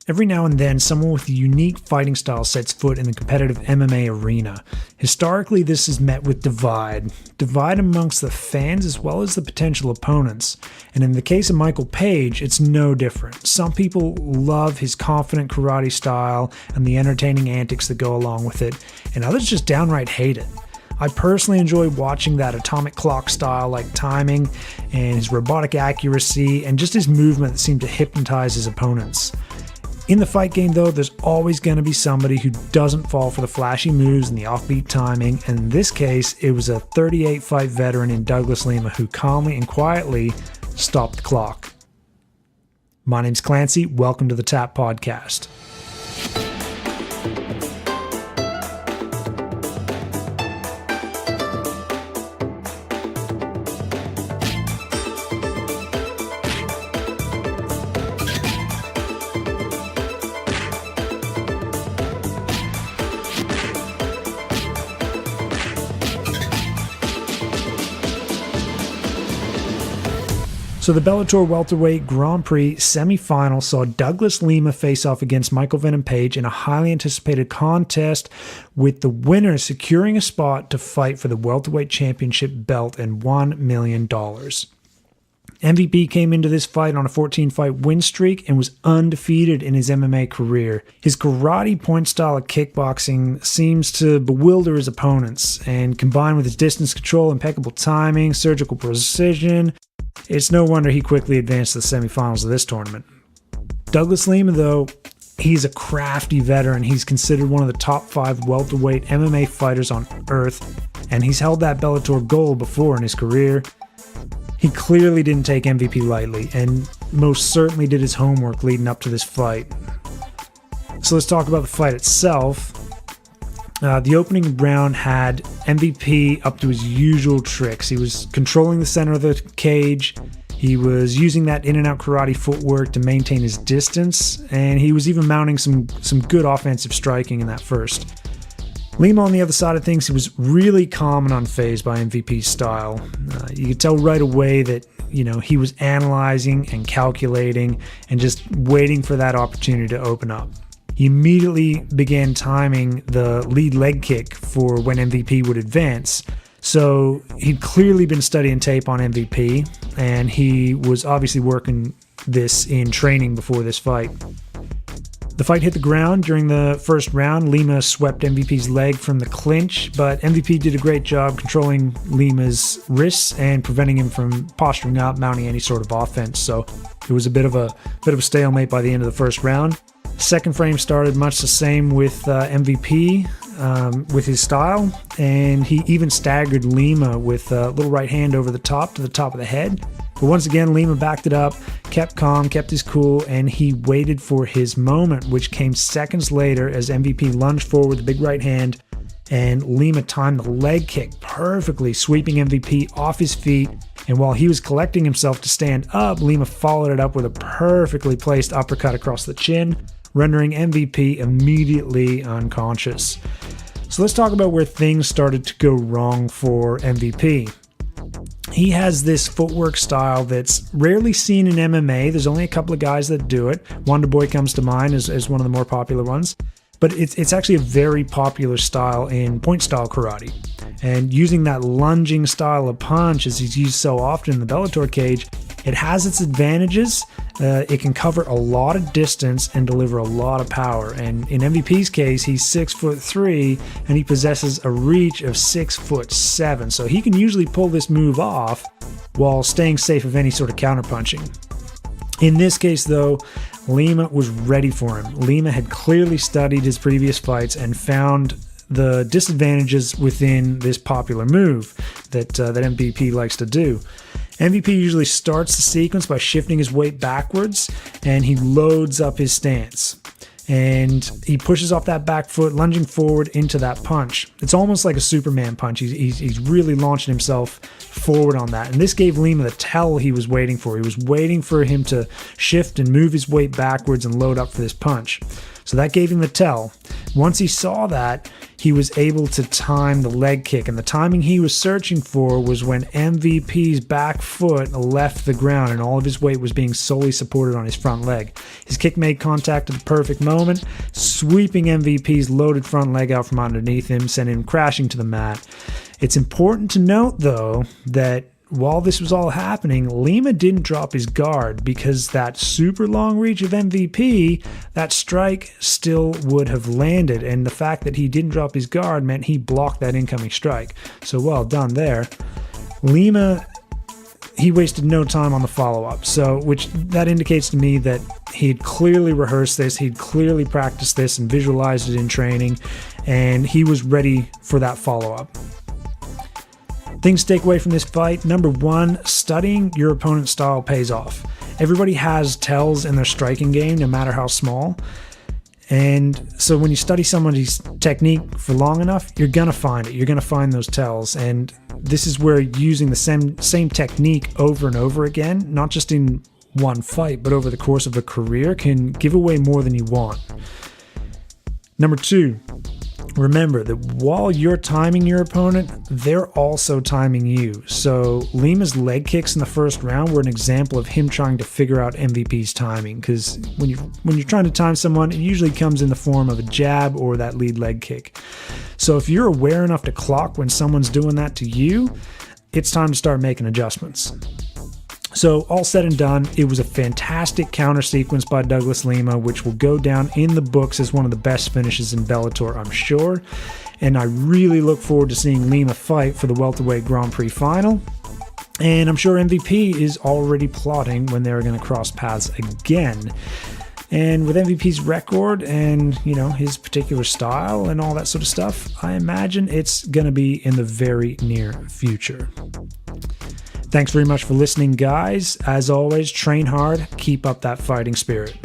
Every now and then, someone with a unique fighting style sets foot in the competitive MMA arena. Historically, this is met with divide amongst the fans as well as the potential opponents. And in the case of Michael Page, it's no different. Some people love his confident karate style and the entertaining antics that go along with it, and others just downright hate it. I personally enjoy watching that atomic clock style like timing and his robotic accuracy and just his movement that seemed to hypnotize his opponents. In the fight game though, there's always going to be somebody who doesn't fall for the flashy moves and the offbeat timing, and in this case, it was a 38-fight veteran in Douglas Lima who calmly and quietly stopped the clock. My name's Clancy, welcome to the Tap Podcast. So the Bellator welterweight Grand Prix semi-final saw Douglas Lima face off against Michael Venom Page in a highly anticipated contest, with the winner securing a spot to fight for the welterweight championship belt and $1 million. MVP came into this fight on a 14-fight win streak and was undefeated in his MMA career. His karate point style of kickboxing seems to bewilder his opponents, and combined with his distance control, impeccable timing, surgical precision, it's no wonder he quickly advanced to the semifinals of this tournament. Douglas Lima, though, he's a crafty veteran. He's considered one of the top 5 welterweight MMA fighters on earth, and he's held that Bellator gold before in his career. He clearly didn't take MVP lightly, and most certainly did his homework leading up to this fight. So let's talk about the fight itself. The opening round had MVP up to his usual tricks. He was controlling the center of the cage, he was using that in-and-out karate footwork to maintain his distance, and he was even mounting some good offensive striking in that first. Lima, on the other side of things, he was really calm and unfazed by MVP's style. You could tell right away that, he was analyzing and calculating and just waiting for that opportunity to open up. He immediately began timing the lead leg kick for when MVP would advance. So he'd clearly been studying tape on MVP, and he was obviously working this in training before this fight. The fight hit the ground during the first round. Lima swept MVP's leg from the clinch, but MVP did a great job controlling Lima's wrists and preventing him from posturing up, mounting any sort of offense. So it was a bit of a stalemate by the end of the first round. Second frame started much the same with MVP, with his style, and he even staggered Lima with a little right hand over the top to the top of the head. But once again, Lima backed it up, kept calm, kept his cool, and he waited for his moment, which came seconds later as MVP lunged forward with a big right hand, and Lima timed the leg kick perfectly, sweeping MVP off his feet. And while he was collecting himself to stand up, Lima followed it up with a perfectly placed uppercut across the chin, rendering MVP immediately unconscious. So let's talk about where things started to go wrong for MVP. He has this footwork style that's rarely seen in MMA. There's only a couple of guys that do it. Wonder Boy comes to mind as one of the more popular ones. But it's actually a very popular style in point style karate. And using that lunging style of punch, as he's used so often in the Bellator cage, it has its advantages. It can cover a lot of distance and deliver a lot of power. And in MVP's case, he's 6'3", and he possesses a reach of 6'7". So he can usually pull this move off while staying safe of any sort of counterpunching. In this case, though, Lima was ready for him. Lima had clearly studied his previous fights and found the disadvantages within this popular move that MVP likes to do. MVP usually starts the sequence by shifting his weight backwards, and he loads up his stance. And he pushes off that back foot, lunging forward into that punch. It's almost like a Superman punch. He's really launching himself forward on that. And this gave Lima the tell he was waiting for. He was waiting for him to shift and move his weight backwards and load up for this punch. So that gave him the tell. Once he saw that, he was able to time the leg kick, and the timing he was searching for was when MVP's back foot left the ground and all of his weight was being solely supported on his front leg. His kick made contact at the perfect moment, sweeping MVP's loaded front leg out from underneath him, sending him crashing to the mat. It's important to note, though, that while this was all happening, Lima didn't drop his guard, because that super long reach of MVP, that strike still would have landed. And the fact that he didn't drop his guard meant he blocked that incoming strike. So well done there. Lima, he wasted no time on the follow-up. So which that indicates to me that he'd clearly rehearsed this, he'd clearly practiced this and visualized it in training, and he was ready for that follow-up. Things to take away from this fight. Number one, studying your opponent's style pays off. Everybody has tells in their striking game, no matter how small. And so when you study somebody's technique for long enough, you're going to find it. You're going to find those tells. And this is where using the same technique over and over again, not just in one fight, but over the course of a career, can give away more than you want. Number two, remember that while you're timing your opponent, they're also timing you. So Lima's leg kicks in the first round were an example of him trying to figure out MVP's timing, because when you're trying to time someone, it usually comes in the form of a jab or that lead leg kick. So if you're aware enough to clock when someone's doing that to you, it's time to start making adjustments. So all said and done, it was a fantastic counter sequence by Douglas Lima, which will go down in the books as one of the best finishes in Bellator, I'm sure. And I really look forward to seeing Lima fight for the welterweight Grand Prix final. And I'm sure MVP is already plotting when they're going to cross paths again. And with MVP's record and, his particular style and all that sort of stuff, I imagine it's going to be in the very near future. Thanks very much for listening, guys. As always, train hard, keep up that fighting spirit.